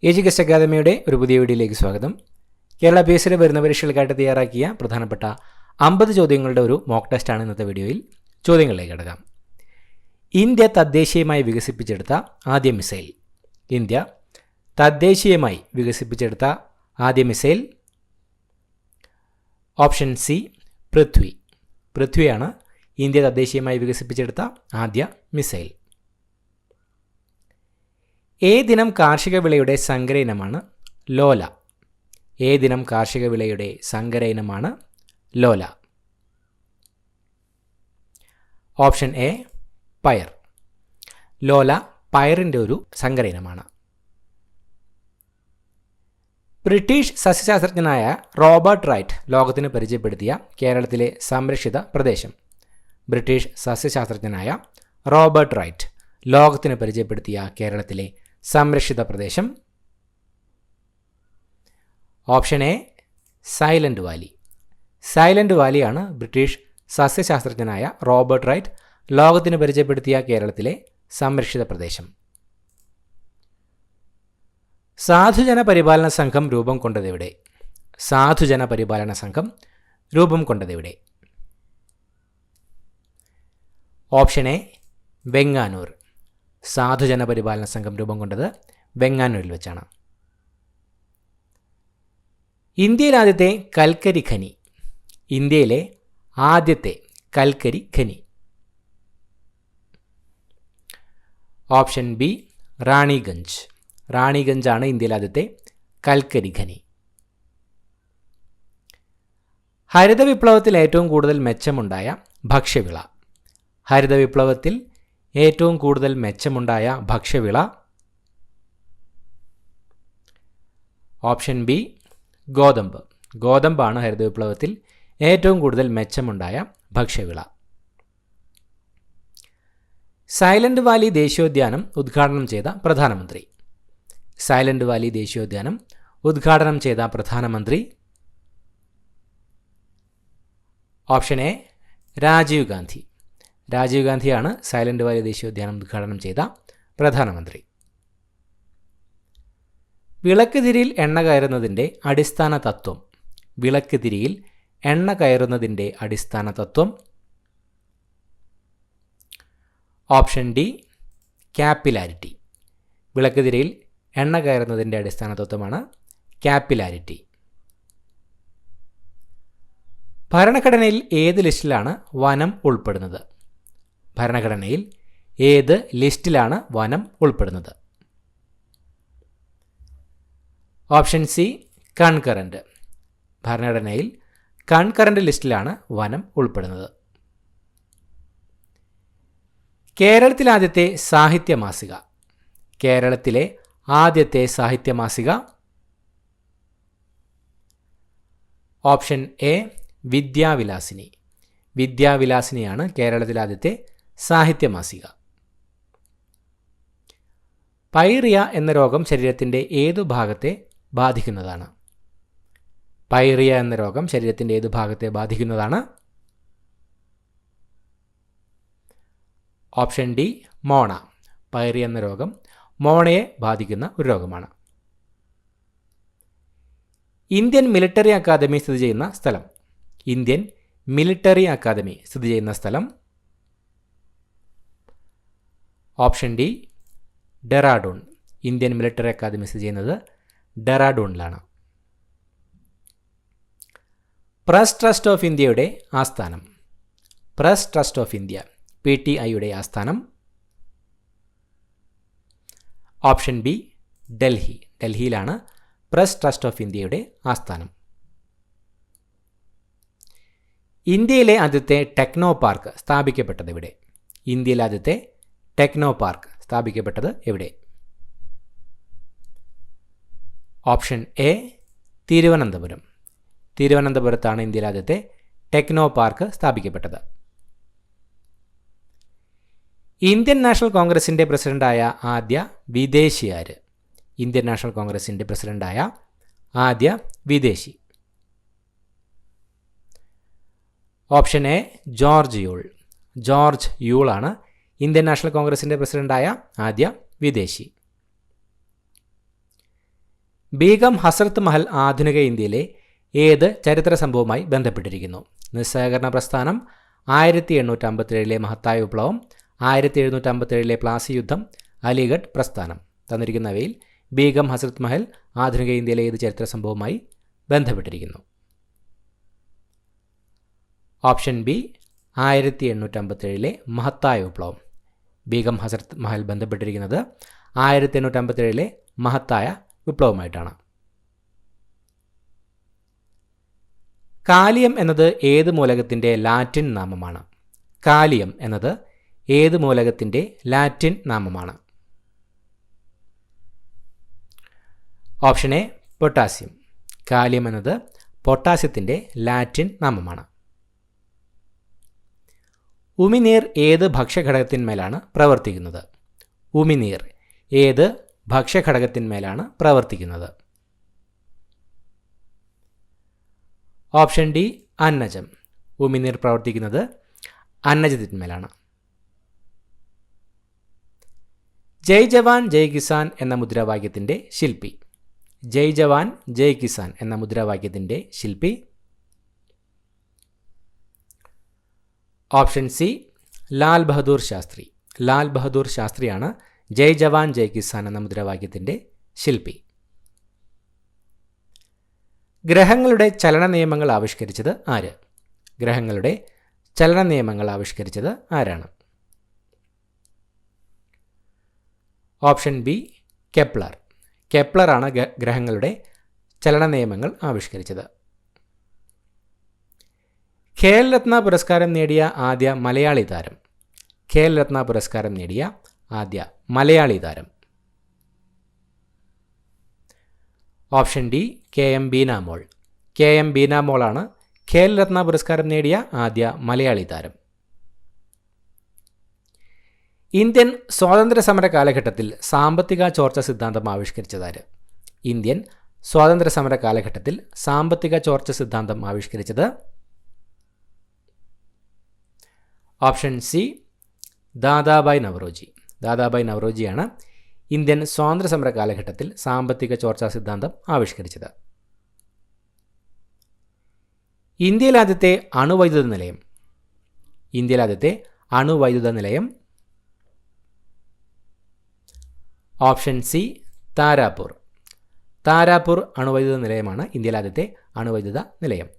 എജുകസ്റ്റ് അക്കാദമിയുടെ ഒരു പുതിയ വീഡിയോയിലേക്ക് സ്വാഗതം. കേരള PSCയുടെ വരുന്ന പരീക്ഷകൾക്കായിട്ട് തയ്യാറാക്കിയ പ്രധാനപ്പെട്ട 50 ചോദ്യങ്ങളുടെ ഒരു മോക്ക് ടെസ്റ്റാണ് ഇന്നത്തെ വീഡിയോയിൽ. ചോദ്യങ്ങളിലേക്ക് കിടക്കാം. ഇന്ത്യ തദ്ദേശീയമായി വികസിപ്പിച്ചെടുത്ത ആദ്യ മിസൈൽ. ഇന്ത്യ തദ്ദേശീയമായി വികസിപ്പിച്ചെടുത്ത ആദ്യ മിസൈൽ. Option C Prithvi. പൃഥ്വിയാണ് ഇന്ത്യ തദ്ദേശീയമായി വികസിപ്പിച്ചെടുത്ത ആദ്യ മിസൈൽ. ഏതിനം കാർഷിക വിളയുടെ സങ്കര ഇനമാണ് ലോല? ഏതിനം കാർഷിക വിളയുടെ സങ്കര ഇനമാണ് ലോല? ഓപ്ഷൻ എ പയർ. ലോല പയറിൻ്റെ ഒരു സങ്കര ഇനമാണ്. ബ്രിട്ടീഷ് സസ്യശാസ്ത്രജ്ഞനായ റോബർട്ട് റൈറ്റ് ലോകത്തിന് പരിചയപ്പെടുത്തിയ കേരളത്തിലെ സംരക്ഷിത പ്രദേശം. ബ്രിട്ടീഷ് സസ്യശാസ്ത്രജ്ഞനായ റോബർട്ട് റൈറ്റ് ലോകത്തിന് പരിചയപ്പെടുത്തിയ കേരളത്തിലെ സംരക്ഷിത പ്രദേശം. Option A Silent Valley. Silent വാലിയാണ് ബ്രിട്ടീഷ് സസ്യശാസ്ത്രജ്ഞനായ റോബർട്ട് റൈറ്റ് ലോകത്തിന് പരിചയപ്പെടുത്തിയ കേരളത്തിലെ സംരക്ഷിത പ്രദേശം. സാധുജന പരിപാലന സംഘം രൂപം കൊണ്ടതെവിടെ? സാധുജന പരിപാലന സംഘം രൂപം കൊണ്ടതെവിടെ? Option A Venganoor. സാധുജന പരിപാലന സംഘം രൂപം കൊണ്ടത് വെങ്ങാനൂരിൽ വെച്ചാണ്. ഇന്ത്യയിലെ ആദ്യത്തെ കൽക്കരി ഖനി. ഇന്ത്യയിലെ ആദ്യത്തെ കൽക്കരി ഖനി. Option B Raniganj. റാണിഗഞ്ചാണ് ഇന്ത്യയിലെ ആദ്യത്തെ കൽക്കരി ഖനി. ഹരിത വിപ്ലവത്തിൽ ഏറ്റവും കൂടുതൽ മെച്ചമുണ്ടായ ഭക്ഷ്യവിള. ഹരിത വിപ്ലവത്തിൽ ഏറ്റവും കൂടുതൽ മെച്ചമുണ്ടായ ഭക്ഷ്യവിള. ഓപ്ഷൻ ബി ഗോതമ്പ്. ഗോതമ്പാണ് ഹരിത വിപ്ലവത്തിൽ ഏറ്റവും കൂടുതൽ മെച്ചമുണ്ടായ ഭക്ഷ്യവിള. സൈലന്റ് വാലി ദേശീയോദ്യാനം ഉദ്ഘാടനം ചെയ്ത പ്രധാനമന്ത്രി. സൈലന്റ് വാലി ദേശീയോദ്യാനം ഉദ്ഘാടനം ചെയ്ത പ്രധാനമന്ത്രി. Option A Rajiv Gandhi. രാജീവ് ഗാന്ധിയാണ് സൈലന്റ് വാലി ദേശീയോദ്യാനം ഉദ്ഘാടനം ചെയ്ത പ്രധാനമന്ത്രി. വിളക്ക് തിരിയിൽ എണ്ണ കയറുന്നതിൻ്റെ അടിസ്ഥാന തത്വം. വിളക്ക് തിരിയിൽ എണ്ണ കയറുന്നതിൻ്റെ അടിസ്ഥാന തത്വം. Option D capillarity. വിളക്ക് തിരിയിൽ എണ്ണ കയറുന്നതിൻ്റെ അടിസ്ഥാന തത്വമാണ് ക്യാപ്പിലാരിറ്റി. ഭരണഘടനയിൽ ഏത് ലിസ്റ്റിലാണ് വനം ഉൾപ്പെടുന്നത്? ഭരണഘടനയിൽ ഏത് ലിസ്റ്റിലാണ് വനം ഉൾപ്പെടുന്നത്? Option C concurrent. ഭരണഘടനയിൽ കൺകറന്റ് ലിസ്റ്റിലാണ് വനം ഉൾപ്പെടുന്നത്. കേരളത്തിലെ ആദ്യത്തെ സാഹിത്യ മാസിക. കേരളത്തിലെ ആദ്യത്തെ സാഹിത്യ മാസിക. Option A Vidyavilasini. വിദ്യാവിലാസിനിയാണ് കേരളത്തിലെ ആദ്യത്തെ സാഹിത്യ മാസിക. പൈറിയ എന്ന രോഗം ശരീരത്തിൻ്റെ ഏതു ഭാഗത്തെ ബാധിക്കുന്നതാണ്? പൈറിയ എന്ന രോഗം ശരീരത്തിൻ്റെ ഏതു ഭാഗത്തെ ബാധിക്കുന്നതാണ്? ഓപ്ഷൻ ഡി മോണ. പൈറിയ എന്ന രോഗം മോണയെ ബാധിക്കുന്ന ഒരു രോഗമാണ്. ഇന്ത്യൻ മിലിറ്ററി അക്കാദമി സ്ഥിതി ചെയ്യുന്ന സ്ഥലം. ഇന്ത്യൻ മിലിറ്ററി അക്കാദമി സ്ഥിതി ചെയ്യുന്ന സ്ഥലം. Option D Dehradun. Indian military academy സ്ഥിതി ചെയ്യുന്നത് ഡെറാഡൂണിലാണ്. പ്രസ് ട്രസ്റ്റ് ഓഫ് ഇന്ത്യയുടെ ആസ്ഥാനം. പ്രസ് ട്രസ്റ്റ് ഓഫ് ഇന്ത്യ PTIയുടെ ആസ്ഥാനം. Option B Delhi. ഡൽഹിയിലാണ് പ്രസ് ട്രസ്റ്റ് ഓഫ് ഇന്ത്യയുടെ ആസ്ഥാനം. ഇന്ത്യയിലെ ആദ്യത്തെ ടെക്നോ പാർക്ക് സ്ഥാപിക്കപ്പെട്ടത് എവിടെ? ഇന്ത്യയിലെ ആദ്യത്തെ ടെക്നോ പാർക്ക് സ്ഥാപിക്കപ്പെട്ടത് എവിടെ? Option A Thiruvananthapuram. തിരുവനന്തപുരത്താണ് ഇന്ത്യയിലെ ആദ്യത്തെ ടെക്നോ പാർക്ക് സ്ഥാപിക്കപ്പെട്ടത്. ഇന്ത്യൻ നാഷണൽ കോൺഗ്രസിൻ്റെ പ്രസിഡന്റായ ആദ്യ വിദേശി ആര്? ഇന്ത്യൻ നാഷണൽ കോൺഗ്രസിൻ്റെ പ്രസിഡന്റായ ആദ്യ വിദേശി. Option A George Yule. George യൂളാണ് ഇന്ത്യൻ നാഷണൽ കോൺഗ്രസിൻ്റെ പ്രസിഡന്റായ ആദ്യ വിദേശി. ബീഗം ഹസ്രത്ത് മഹൽ ആധുനിക ഇന്ത്യയിലെ ഏത് ചരിത്ര സംഭവവുമായി ബന്ധപ്പെട്ടിരിക്കുന്നു? നിസ്സഹകരണ പ്രസ്ഥാനം, 1857 മഹത്തായ വിപ്ലവം, 1757 പ്ലാസി യുദ്ധം, അലിഗഡ് പ്രസ്ഥാനം. തന്നിരിക്കുന്നവയിൽ ബീഗം ഹസ്രത്ത് മഹൽ ആധുനിക ഇന്ത്യയിലെ ഏത് ചരിത്ര സംഭവവുമായി ബന്ധപ്പെട്ടിരിക്കുന്നു? ഓപ്ഷൻ ബി 1857 മഹത്തായ വിപ്ലവം. ബീഗം ഹസ്രത്ത് മഹൽ ബന്ധപ്പെട്ടിരിക്കുന്നത് 1857 മഹത്തായ വിപ്ലവമായിട്ടാണ്. കാലിയം എന്നത് ഏത് മൂലകത്തിൻ്റെ ലാറ്റിൻ നാമമാണ്? കാലിയം എന്നത് ഏത് മൂലകത്തിൻ്റെ ലാറ്റിൻ നാമമാണ്? Option A potassium. കാലിയം എന്നത് പൊട്ടാസ്യത്തിൻ്റെ ലാറ്റിൻ നാമമാണ്. ഉമിനീർ ഏത് ഭക്ഷ്യഘടകത്തിന്മേലാണ് പ്രവർത്തിക്കുന്നത്? ഉമിനീർ ഏത് ഭക്ഷ്യഘടകത്തിന്മേലാണ് പ്രവർത്തിക്കുന്നത്? ഓപ്ഷൻ ഡി അന്നജം. ഉമിനീർ പ്രവർത്തിക്കുന്നത് അന്നജത്തിന്മേലാണ്. ജയ് ജവാൻ ജയ് കിസാൻ എന്ന മുദ്രാവാക്യത്തിൻ്റെ ശില്പി? ജയ് ജവാൻ ജയ് കിസാൻ എന്ന മുദ്രാവാക്യത്തിൻ്റെ ശില്പി? Option C Lal Bahadur Shastri. ലാൽ ബഹദൂർ ശാസ്ത്രിയാണ് ജയ് ജവാൻ ജയ് കിസാൻ എന്ന മുദ്രാവാക്യത്തിൻ്റെ ശില്പി. ഗ്രഹങ്ങളുടെ ചലന നിയമങ്ങൾ ആവിഷ്കരിച്ചത് ആര്? ഗ്രഹങ്ങളുടെ ചലന നിയമങ്ങൾ ആവിഷ്കരിച്ചത് ആരാണ്? Option B Kepler. കെപ്ലറാണ് ഗ്രഹങ്ങളുടെ ചലന നിയമങ്ങൾ ആവിഷ്കരിച്ചത്. ഖേൽ രത്ന പുരസ്കാരം നേടിയ ആദ്യ മലയാളി താരം? ഖേൽ രത്ന പുരസ്കാരം നേടിയ ആദ്യ മലയാളി താരം? Option D K M Beenamol. K M ബീനാമോളാണ് ഖേൽ രത്ന പുരസ്കാരം നേടിയ ആദ്യ മലയാളി താരം. ഇന്ത്യൻ സ്വാതന്ത്ര്യ സമര കാലഘട്ടത്തിൽ സാമ്പത്തിക ചോർച്ച സിദ്ധാന്തം ആവിഷ്കരിച്ചതാര്? ഇന്ത്യൻ സ്വാതന്ത്ര്യ സമര കാലഘട്ടത്തിൽ സാമ്പത്തിക ചോർച്ച സിദ്ധാന്തം ആവിഷ്കരിച്ചത്? Option C Dadabhai Naoroji. ദാദാബായ് നവറോജിയാണ് ഇന്ത്യൻ സ്വാതന്ത്ര്യ സമര കാലഘട്ടത്തിൽ സാമ്പത്തിക ചോർച്ചാ സിദ്ധാന്തം ആവിഷ്കരിച്ചത്. ഇന്ത്യയിലെ ആദ്യത്തെ അണുവൈദ്യുത നിലയം? ഇന്ത്യയിലെ ആദ്യത്തെ അണുവൈദ്യുത നിലയം? Option C Tarapur. താരാപൂർ അണുവൈദ്യുത നിലയമാണ് ഇന്ത്യയിലെ ആദ്യത്തെ അണുവൈദ്യുത നിലയം.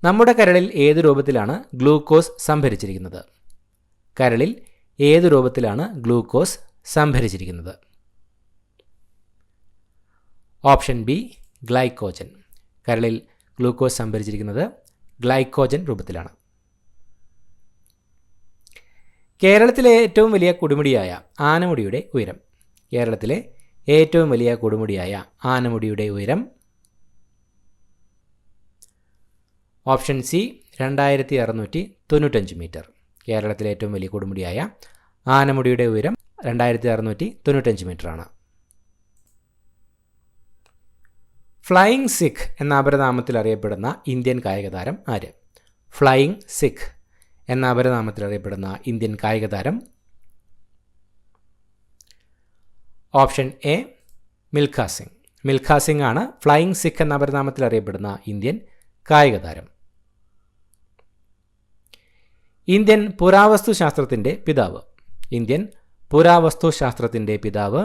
നമ്മുടെ കരളിൽ ഏത് രൂപത്തിലാണ് ഗ്ലൂക്കോസ് സംഭരിച്ചിരിക്കുന്നത്? കരളിൽ ഏത് രൂപത്തിലാണ് ഗ്ലൂക്കോസ് സംഭരിച്ചിരിക്കുന്നത്? Option B glycogen. കരളിൽ ഗ്ലൂക്കോസ് സംഭരിച്ചിരിക്കുന്നത് ഗ്ലൈക്കോജൻ രൂപത്തിലാണ്. കേരളത്തിലെ ഏറ്റവും വലിയ കൊടുമുടിയായ ആനമുടിയുടെ ഉയരം? കേരളത്തിലെ ഏറ്റവും വലിയ കൊടുമുടിയായ ആനമുടിയുടെ ഉയരം? Option C 2695 metre. കേരളത്തിലെ ഏറ്റവും വലിയ കൊടുമുടിയായ ആനമുടിയുടെ ഉയരം 2695 മീറ്ററാണ്. ഫ്ലൈയിങ് സിഖ് എന്ന അപരനാമത്തിൽ അറിയപ്പെടുന്ന ഇന്ത്യൻ കായിക താരം ആര്? ഫ്ലൈയിങ് സിഖ് എന്ന അപരനാമത്തിൽ അറിയപ്പെടുന്ന ഇന്ത്യൻ കായിക താരം? Option A Milkha Singh. മിൽഖ സിംഗ് ആണ് ഫ്ലൈയിങ് സിഖ് എന്ന അപരനാമത്തിൽ അറിയപ്പെടുന്ന ഇന്ത്യൻ കായിക താരം. ഇന്ത്യൻ പുരാവസ്തു ശാസ്ത്രത്തിൻ്റെ പിതാവ്? ഇന്ത്യൻ പുരാവസ്തു ശാസ്ത്രത്തിൻ്റെ പിതാവ്?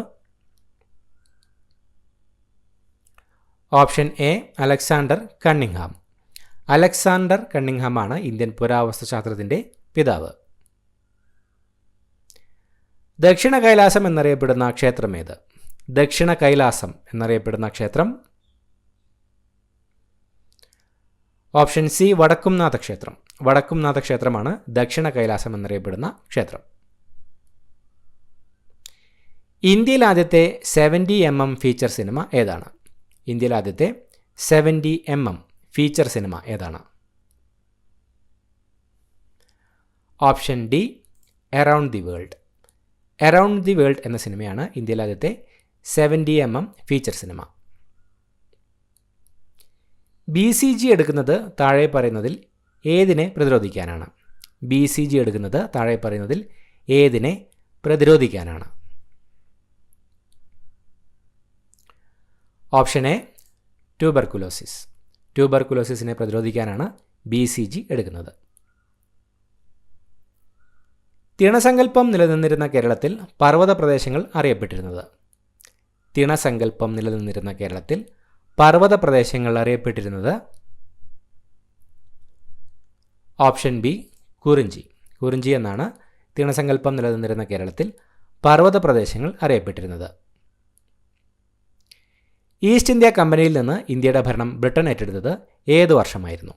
Option A Alexander Cunningham. Alexander Cunningham ആണ് ഇന്ത്യൻ പുരാവസ്തു ശാസ്ത്രത്തിൻ്റെ പിതാവ്. ദക്ഷിണ കൈലാസം എന്നറിയപ്പെടുന്ന ക്ഷേത്രം ഏത്? ദക്ഷിണ കൈലാസം എന്നറിയപ്പെടുന്ന ക്ഷേത്രം? ഓപ്ഷൻ സി വടക്കുംനാഥ ക്ഷേത്രം. വടക്കുംനാഥ ക്ഷേത്രമാണ് ദക്ഷിണ കൈലാസം എന്നറിയപ്പെടുന്ന ക്ഷേത്രം. ഇന്ത്യയിൽ ആദ്യത്തെ 70mm ഫീച്ചർ സിനിമ ഏതാണ്? ഇന്ത്യയിൽ ആദ്യത്തെ 70mm ഫീച്ചർ സിനിമ ഏതാണ്? Option D around the world. Around the world എന്ന സിനിമയാണ് ഇന്ത്യയിൽ ആദ്യത്തെ 70mm ഫീച്ചർ സിനിമ. BCG എടുക്കുന്നത് താഴെ പറയുന്നതിൽ ഏതിനെ പ്രതിരോധിക്കാനാണ്? BCG എടുക്കുന്നത് താഴെ പറയുന്നതിൽ ഏതിനെ പ്രതിരോധിക്കാനാണ്? Option A tuberculosis. ട്യൂബർകുലോസിസിനെ പ്രതിരോധിക്കാനാണ് BCG എടുക്കുന്നത്. തിണസങ്കല്പം നിലനിന്നിരുന്ന കേരളത്തിൽ പർവ്വത പ്രദേശങ്ങൾ അറിയപ്പെട്ടിരുന്നത്. തിണസങ്കല്പം നിലനിന്നിരുന്ന കേരളത്തിൽ പർവ്വത പ്രദേശങ്ങൾ അറിയപ്പെട്ടിരുന്നത്. ഓപ്ഷൻ ബി കുറിഞ്ചി. കുറിഞ്ചി എന്നാണ് തിണസങ്കല്പം നിലനിന്നിരുന്ന കേരളത്തിൽ പർവ്വത പ്രദേശങ്ങൾ അറിയപ്പെട്ടിരുന്നത്. ഈസ്റ്റ് ഇന്ത്യ കമ്പനിയിൽ നിന്ന് ഇന്ത്യയുടെ ഭരണം ബ്രിട്ടൻ ഏറ്റെടുത്തത് ഏത് വർഷമായിരുന്നു?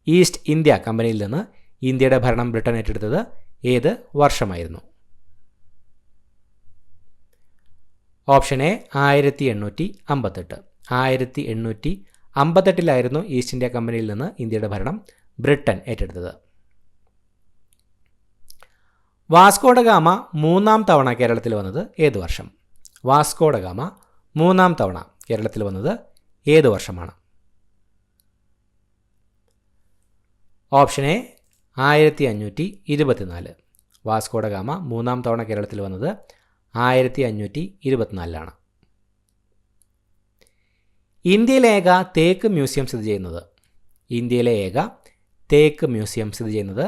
ഈസ്റ്റ് ഇന്ത്യ കമ്പനിയിൽ നിന്ന് ഇന്ത്യയുടെ ഭരണം ബ്രിട്ടൻ ഏറ്റെടുത്തത് ഏത് വർഷമായിരുന്നു? Option A 1858. 1858 ഈസ്റ്റ് ഇന്ത്യ കമ്പനിയിൽ നിന്ന് ഇന്ത്യയുടെ ഭരണം ബ്രിട്ടൻ ഏറ്റെടുത്തത്. വാസ്കോഡ ഗാമ മൂന്നാം തവണ കേരളത്തിൽ വന്നത് ഏത് വർഷം? വാസ്കോഡ ഗാമ മൂന്നാം തവണ കേരളത്തിൽ വന്നത് ഏത് വർഷമാണ്? Option A 1524. വാസ്കോഡ ഗാമ മൂന്നാം തവണ കേരളത്തിൽ വന്നത് 1524. ഇന്ത്യയിലെ ഏക തേക്ക് മ്യൂസിയം സ്ഥിതി ചെയ്യുന്നത്. ഇന്ത്യയിലെ ഏക തേക്ക് മ്യൂസിയം സ്ഥിതി ചെയ്യുന്നത്.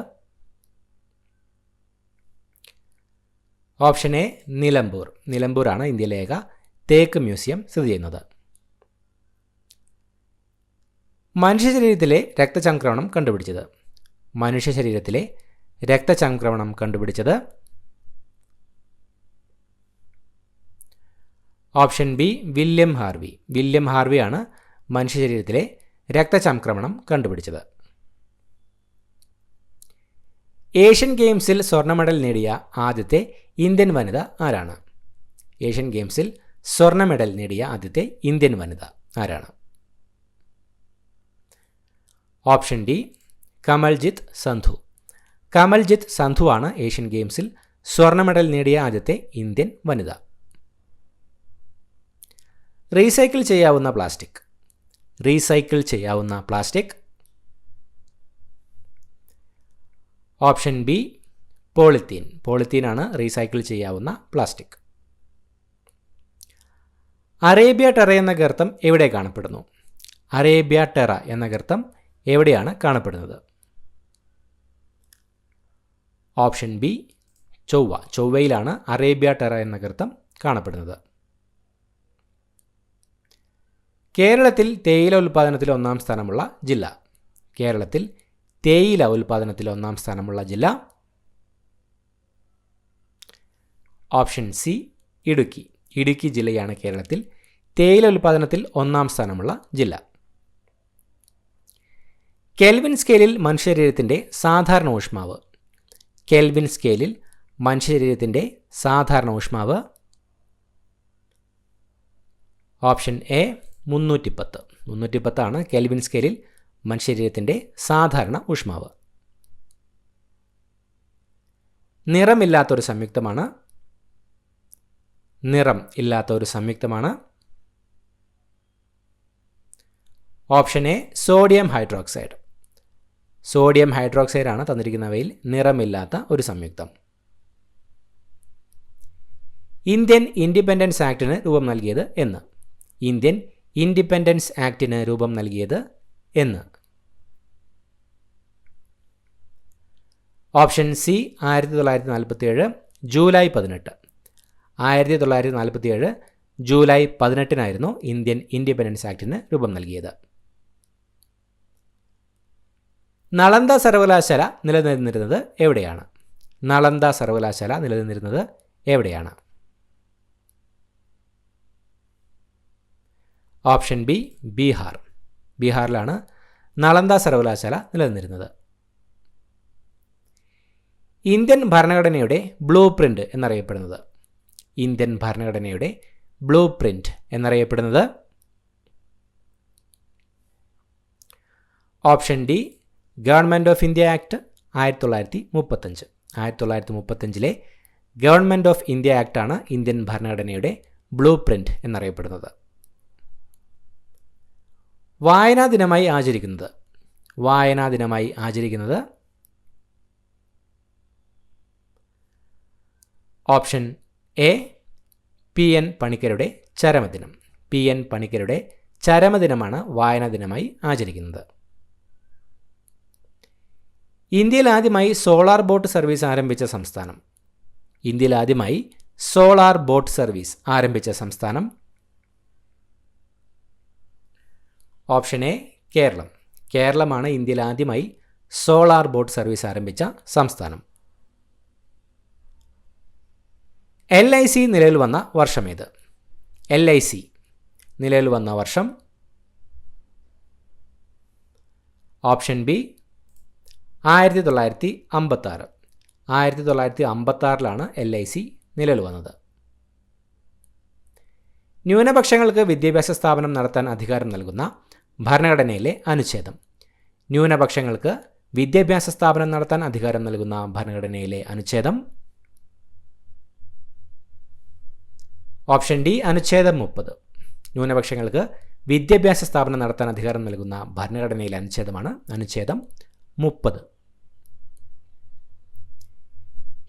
Option A Nilambur. നിലമ്പൂരാണ് ഇന്ത്യയിലെ ഏക തേക്ക് മ്യൂസിയം സ്ഥിതി ചെയ്യുന്നത്. മനുഷ്യ ശരീരത്തിലെ രക്തചംക്രമണം കണ്ടുപിടിച്ചത്. മനുഷ്യ ശരീരത്തിലെ രക്തചംക്രമണം കണ്ടുപിടിച്ചത്. Option B William Harvey. William ഹാർവിയാണ് മനുഷ്യ ശരീരത്തിലെ രക്തചംക്രമണം കണ്ടുപിടിച്ചത്. ഏഷ്യൻ ഗെയിംസിൽ സ്വർണ്ണ മെഡൽ നേടിയ ആദ്യത്തെ ഇന്ത്യൻ വനിത ആരാണ്? ഏഷ്യൻ ഗെയിംസിൽ സ്വർണ്ണ മെഡൽ നേടിയ ആദ്യത്തെ ഇന്ത്യൻ വനിത ആരാണ്? Option D Kamaljit Sandhu. കമൽജിത്ത് സന്ധുവാണ് ഏഷ്യൻ ഗെയിംസിൽ സ്വർണ്ണ മെഡൽ നേടിയ ആദ്യത്തെ ഇന്ത്യൻ വനിത. റീസൈക്കിൾ ചെയ്യാവുന്ന പ്ലാസ്റ്റിക്. റീസൈക്കിൾ ചെയ്യാവുന്ന പ്ലാസ്റ്റിക്. Option B polythene. പോളിത്തീനാണ് റീസൈക്കിൾ ചെയ്യാവുന്ന പ്ലാസ്റ്റിക്. അറേബ്യ ടെറ എന്ന ഗർത്തം എവിടെ കാണപ്പെടുന്നു? അറേബ്യ ടെറ എന്ന ഗർത്തം എവിടെയാണ് കാണപ്പെടുന്നത്? ഓപ്ഷൻ ബി ചൊവ്വ. ചൊവ്വയിലാണ് അറേബ്യ ടെറ എന്ന ഗർത്തം കാണപ്പെടുന്നത്. കേരളത്തിൽ തേയില ഉൽപ്പാദനത്തിൽ ഒന്നാം സ്ഥാനമുള്ള ജില്ല. കേരളത്തിൽ തേയില ഉൽപ്പാദനത്തിൽ ഒന്നാം സ്ഥാനമുള്ള ജില്ല. Option C Idukki. ഇടുക്കി ജില്ലയാണ് കേരളത്തിൽ തേയില ഉൽപ്പാദനത്തിൽ ഒന്നാം സ്ഥാനമുള്ള ജില്ല. കെൽവിൻ സ്കെയിലിൽ മനുഷ്യശരീരത്തിൻ്റെ സാധാരണ ഊഷ്മാവ്. കെൽവിൻ സ്കെയിലിൽ മനുഷ്യശരീരത്തിൻ്റെ സാധാരണ ഊഷ്മാവ്. Option A 310. 310 കെൽവിൻ സ്കെയിലിൽ മനുഷ്യശരീരത്തിൻ്റെ സാധാരണ ഊഷ്മാവ്. നിറമില്ലാത്തൊരു സംയുക്തമാണ്. നിറം ഇല്ലാത്ത ഒരു സംയുക്തമാണ്. Option A sodium hydroxide. Sodium hydroxide ആണ് തന്നിരിക്കുന്നവയിൽ നിറമില്ലാത്ത ഒരു സംയുക്തം. ഇന്ത്യൻ ഇൻഡിപെൻഡൻസ് ആക്ടിന് രൂപം നൽകിയത് എന്ന്? ഇന്ത്യൻ ഇൻഡിപെൻഡൻസ് ആക്ടിന് രൂപം നൽകിയത് എന്ന്? Option C 1947 July 18. 1947 July 18 Indian Independence ആക്ടിന് രൂപം നൽകിയത്. നളന്ദ സർവകലാശാല നിലനിന്നിരുന്നത് എവിടെയാണ്? നളന്ദ സർവകലാശാല നിലനിന്നിരുന്നത് എവിടെയാണ്? Option B Bihar. ബീഹാറിലാണ് നളന്ദ സർവകലാശാല നിലനിന്നിരുന്നത്. ഇന്ത്യൻ ഭരണഘടനയുടെ ബ്ലൂ പ്രിൻ്റ് എന്നറിയപ്പെടുന്നത്. ഇന്ത്യൻ ഭരണഘടനയുടെ ബ്ലൂ പ്രിൻ്റ് എന്നറിയപ്പെടുന്നത്. Option D government of India act 1935. 1935 government of India ആക്ടാണ് ഇന്ത്യൻ ഭരണഘടനയുടെ ബ്ലൂ പ്രിൻ്റ് എന്നറിയപ്പെടുന്നത്. വായനാ ദിനമായി ആചരിക്കുന്നത്. വായനാ ദിനമായി ആചരിക്കുന്നത്. ഓപ്ഷൻ എ PN പണിക്കരുടെ ചരമദിനം. PN പണിക്കരുടെ ചരമദിനമാണ് വായനാ ദിനമായി ആചരിക്കുന്നത്. ഇന്ത്യയിൽ ആദ്യമായി സോളാർ ബോട്ട് സർവീസ് ആരംഭിച്ച സംസ്ഥാനം. ഇന്ത്യയിൽ ആദ്യമായി സോളാർ ബോട്ട് സർവീസ് ആരംഭിച്ച സംസ്ഥാനം. Option A Kerala. കേരളമാണ് ഇന്ത്യയിൽ ആദ്യമായി സോളാർ ബോട്ട് സർവീസ് ആരംഭിച്ച സംസ്ഥാനം. LIC നിലവിൽ വന്ന വർഷമേത്? LIC നിലവിൽ വന്ന വർഷം. Option B 1956. 1956 LIC നിലവിൽ വന്നത്. ന്യൂനപക്ഷങ്ങൾക്ക് വിദ്യാഭ്യാസ സ്ഥാപനം നടത്താൻ അധികാരം നൽകുന്ന ഭരണഘടനയിലെ അനുച്ഛേദം. ന്യൂനപക്ഷങ്ങൾക്ക് വിദ്യാഭ്യാസ സ്ഥാപനം നടത്താൻ അധികാരം നൽകുന്ന ഭരണഘടനയിലെ അനുച്ഛേദം. ഓപ്ഷൻ ഡി അനുച്ഛേദം 30. ന്യൂനപക്ഷങ്ങൾക്ക് വിദ്യാഭ്യാസ സ്ഥാപനം നടത്താൻ അധികാരം നൽകുന്ന ഭരണഘടനയിലെ അനുച്ഛേദമാണ് അനുച്ഛേദം 30.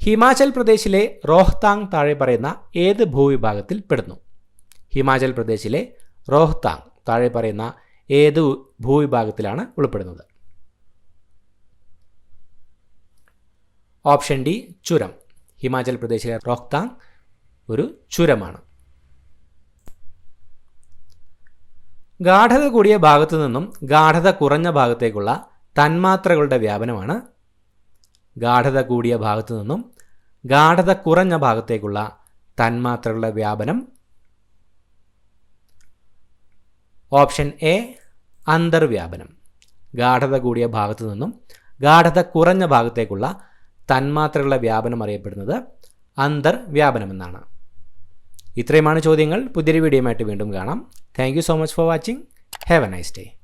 ഹിമാചൽ പ്രദേശിലെ റോഹ്താങ് താഴെ പറയുന്ന ഏത് ഭൂവിഭാഗത്തിൽ പെടുന്നു? ഹിമാചൽ പ്രദേശിലെ റോഹ്താങ് താഴെ പറയുന്ന ഏത് ഭൂവിഭാഗത്തിലാണ് ഉൾപ്പെടുന്നത്? ഓപ്ഷൻ ഡി ചുരം. ഹിമാചൽ പ്രദേശിലെ റോഹ്താങ് ഒരു ചുരമാണ്. ഗാഢത കൂടിയ ഭാഗത്തു നിന്നും ഗാഢത കുറഞ്ഞ ഭാഗത്തേക്കുള്ള തന്മാത്രകളുടെ വ്യാപനമാണ്. ഗാഢത കൂടിയ ഭാഗത്തു നിന്നും ഗാഢത കുറഞ്ഞ ഭാഗത്തേക്കുള്ള തന്മാത്രകളുടെ വ്യാപനം. ഓപ്ഷൻ എ അന്തർവ്യാപനം. ഗാഢത കൂടിയ ഭാഗത്തു നിന്നും ഗാഢത കുറഞ്ഞ ഭാഗത്തേക്കുള്ള തന്മാത്രകളുടെ വ്യാപനം അറിയപ്പെടുന്നത് അന്തർവ്യാപനമെന്നാണ്. ഇത്രയുമാണ് ചോദ്യങ്ങൾ. പുതിയൊരു വീഡിയോയുമായിട്ട് വീണ്ടും കാണാം. Thank you so much for watching. Have A nice day.